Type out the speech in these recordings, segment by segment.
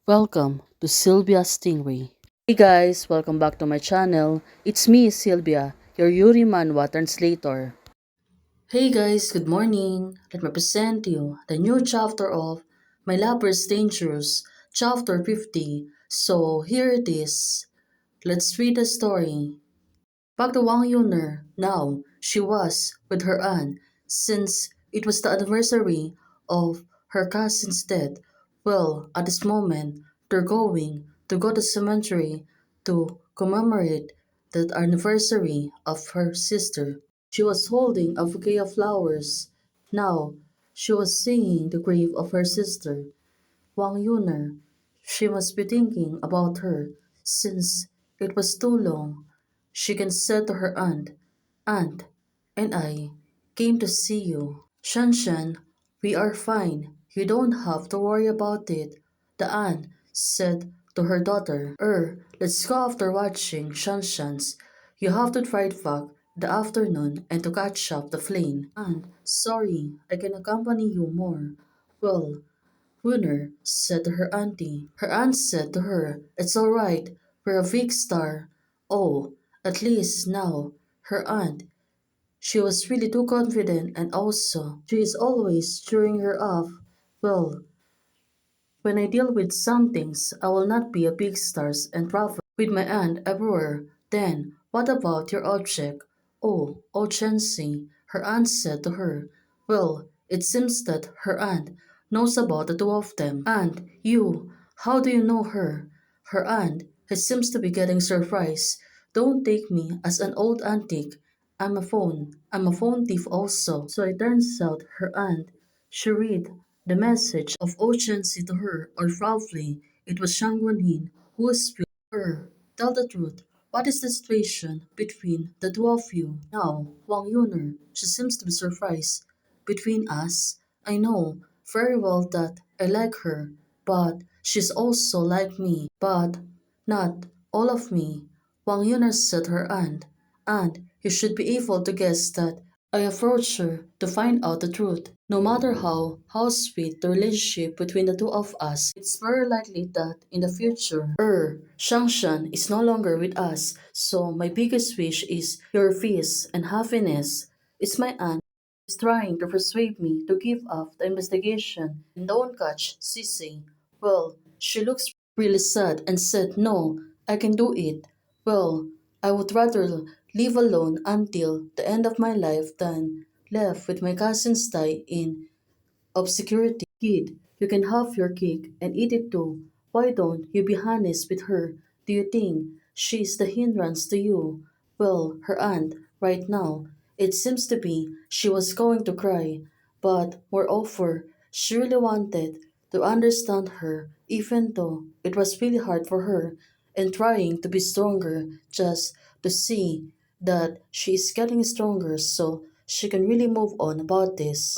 Welcome to Sylvia Stingray. Hey guys, welcome back to my channel. It's me, Sylvia, your Yuri Manhwa translator. Hey guys, good morning. Let me present to you the new chapter of My Lover's Dangerous, chapter 50. So here it is. Let's read the story. Back to Wang Yuner. Now, she was with her aunt since it was the anniversary of her cousin's death. Well, at this moment, they're going to go to cemetery to commemorate the anniversary of her sister. She was holding a bouquet of flowers. Now, she was seeing the grave of her sister. Wang Yuner. She must be thinking about her since it was too long. She can say to her Aunt, and I came to see you. Shanshan, we are fine. You don't have to worry about it. The aunt said to her daughter, let's go after watching Shanshan's. You have to try back the afternoon and to catch up the plane. Aunt, sorry, I can accompany you more. Well, Runner said to her auntie. Her aunt said to her, it's all right, we're a big star. Oh, at least now, her aunt. She was really too confident and also, she is always cheering her up. Well, when I deal with some things, I will not be a big stars and travel with my aunt everywhere. Then, what about your object? Oh, Chenxi, her aunt said to her. Well, it seems that her aunt knows about the two of them. Aunt, you, how do you know her? Her aunt, he seems to be getting surprised. Don't take me as an old antique. I'm a phone thief also. So it turns out her aunt, she read the message of urgency to her, or probably it was Shang Guanyin who spoke to her. Tell the truth. What is the situation between the two of you? Now, Wang Yuner, she seems to be surprised. Between us, I know very well that I like her, but she's also like me. But not all of me. Wang Yuner said to her aunt, and you should be able to guess that I approached her to find out the truth. No matter how sweet the relationship between the two of us, it's very likely that in the future, Shangshan is no longer with us. So my biggest wish is your peace and happiness. It's my aunt is trying to persuade me to give up the investigation and don't catch Sissy. Well, she looks really sad and said, no, I can do it. Well, I would rather live alone until the end of my life than left with my cousin's die in obscurity. Kid, you can have your cake and eat it too. Why don't you be honest with her? Do you think she's the hindrance to you? Well, her aunt, right now, it seems to be she was going to cry, but moreover, she really wanted to understand her, even though it was really hard for her, and trying to be stronger just to see that she is getting stronger so she can really move on about this.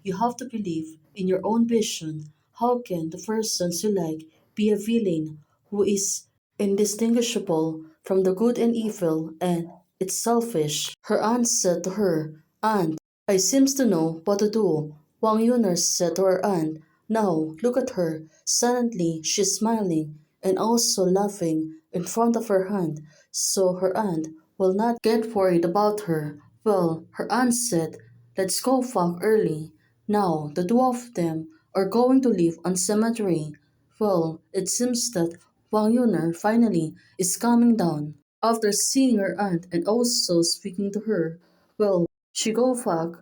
You have to believe in your own vision. How can the persons you like be a villain who is indistinguishable from the good and evil and it's selfish? Her aunt said to her, Aunt, I seems to know what to do. Wang Yuner said to her aunt, Now look at her. Suddenly she's smiling and also laughing in front of her aunt, so her aunt will not get worried about her. Well, her aunt said, Let's go back early. Now, the two of them are going to live on cemetery. Well, it seems that Wang Yuner finally is coming down. After seeing her aunt and also speaking to her, well, she go back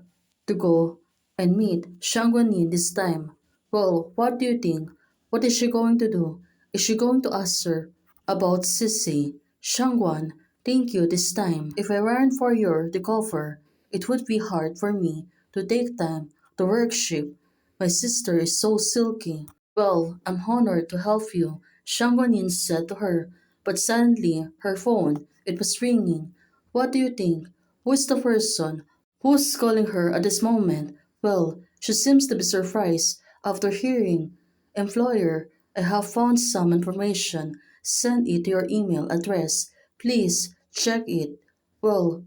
to go and meet Shang Guanyin this time. Well, what do you think? What is she going to do? Is she going to ask her about Sissy? Shangguan, thank you this time. If I weren't for your the cover, it would be hard for me to take time to worship. My sister is so silky. Well, I'm honored to help you, Shangguanin said to her, but suddenly her phone, it was ringing. What do you think? Who is the person who's calling her at this moment? Well, she seems to be surprised after hearing. Employer, I have found some information. Send it to your email address. Please check it. Well,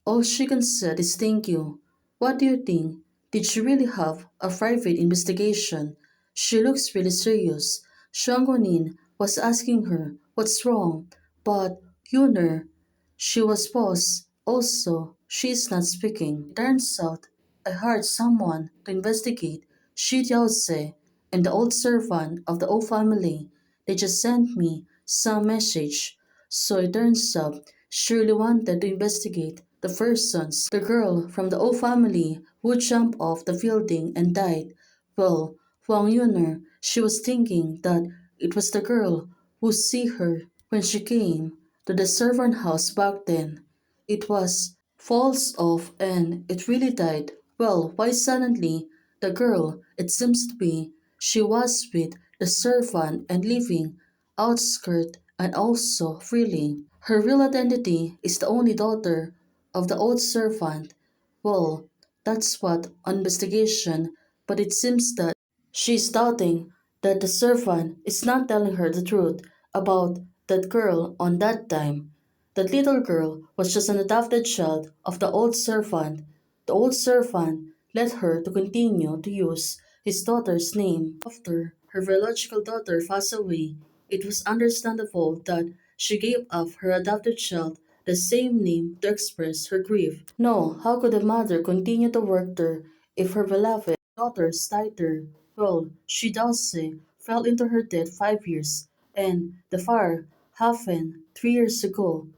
all she can say is thank you. What do you think? Did she really have a private investigation? She looks really serious. Shuangguanin was asking her what's wrong, but Yuner, she was paused. Also, she is not speaking. It turns out I hired someone to investigate Shi Jiaoze and the old servant of the old family. They just sent me some message. So it turns out she really wanted to investigate the persons, the girl from the old family who jumped off the building and died. Well, Huang Yuner, she was thinking that it was the girl who see her when she came to the servant house back then. It was false off and it really died. Well, why suddenly the girl, it seems to be, she was with the servant and living outskirt and also freely. Her real identity is the only daughter of the old servant. Well, that's what on investigation, but it seems that she's doubting that the servant is not telling her the truth about that girl on that time. That little girl was just an adopted child of the old servant. The old servant let her to continue to use his daughter's name. After her biological daughter passed away, it was understandable that she gave up her adopted child the same name to express her grief. No, how could a mother continue to work there if her beloved daughter died there? Well, she does say fell into her death 5 years, and the fire happened 3 years ago.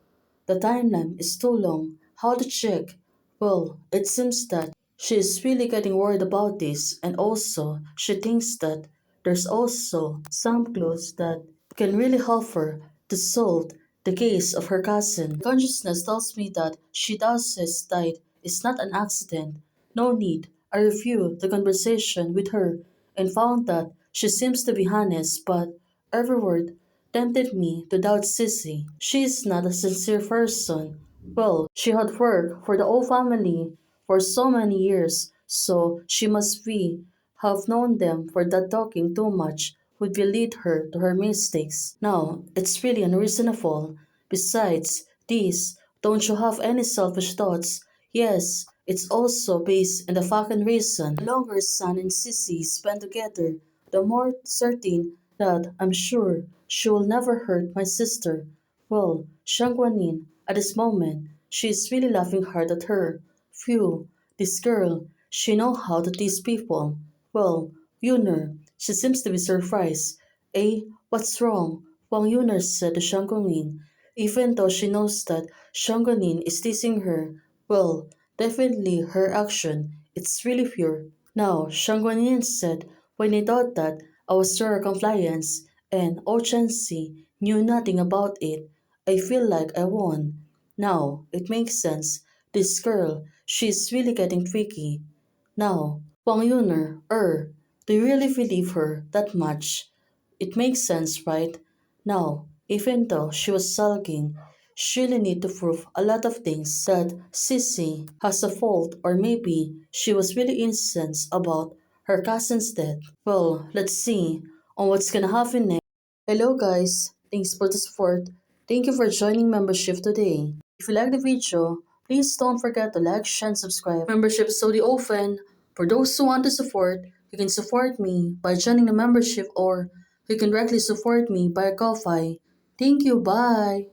The timeline is too long. How to check? Well, it seems that she is really getting worried about this, and also she thinks that there's also some clues that can really help her to solve the case of her cousin. Consciousness tells me that she does has died is not an accident. No need. I reviewed the conversation with her and found that she seems to be honest, but every word tempted me to doubt Sissy. She is not a sincere person. Well, she had worked for the old family for so many years, so she must be have known them for that talking too much would be lead her to her mistakes. Now, it's really unreasonable. Besides this, don't you have any selfish thoughts? Yes, it's also based on the fact and reason. The longer Son and Sissy spend together, the more certain that I'm sure she will never hurt my sister. Well, Shangguanin, at this moment, she is really laughing hard at her. Phew, this girl, she know how to tease people. Well, Yuner, she seems to be surprised. Eh, what's wrong? Wang Yuner said to Shangguanin, even though she knows that Shangguanin is teasing her. Well, definitely her action, it's really pure. Now, Shangguanin said, when I thought that I was your compliance, and oh Chenxi knew nothing about it, I feel like I won. Now, it makes sense. This girl, she's really getting tricky. Now, Wang Yuner, do you really believe her that much? It makes sense, right? Now, even though she was sulking, she really need to prove a lot of things that Sissy has a fault or maybe she was really innocent about her cousin's death. Well, let's see on what's gonna happen next. Hello guys, thanks for the support. Thank you for joining membership today. If you like the video, please don't forget to like, share, and subscribe. Membership is solely open. For those who want to support, you can support me by joining the membership or you can directly support me by Ko-Fi. Thank you, bye!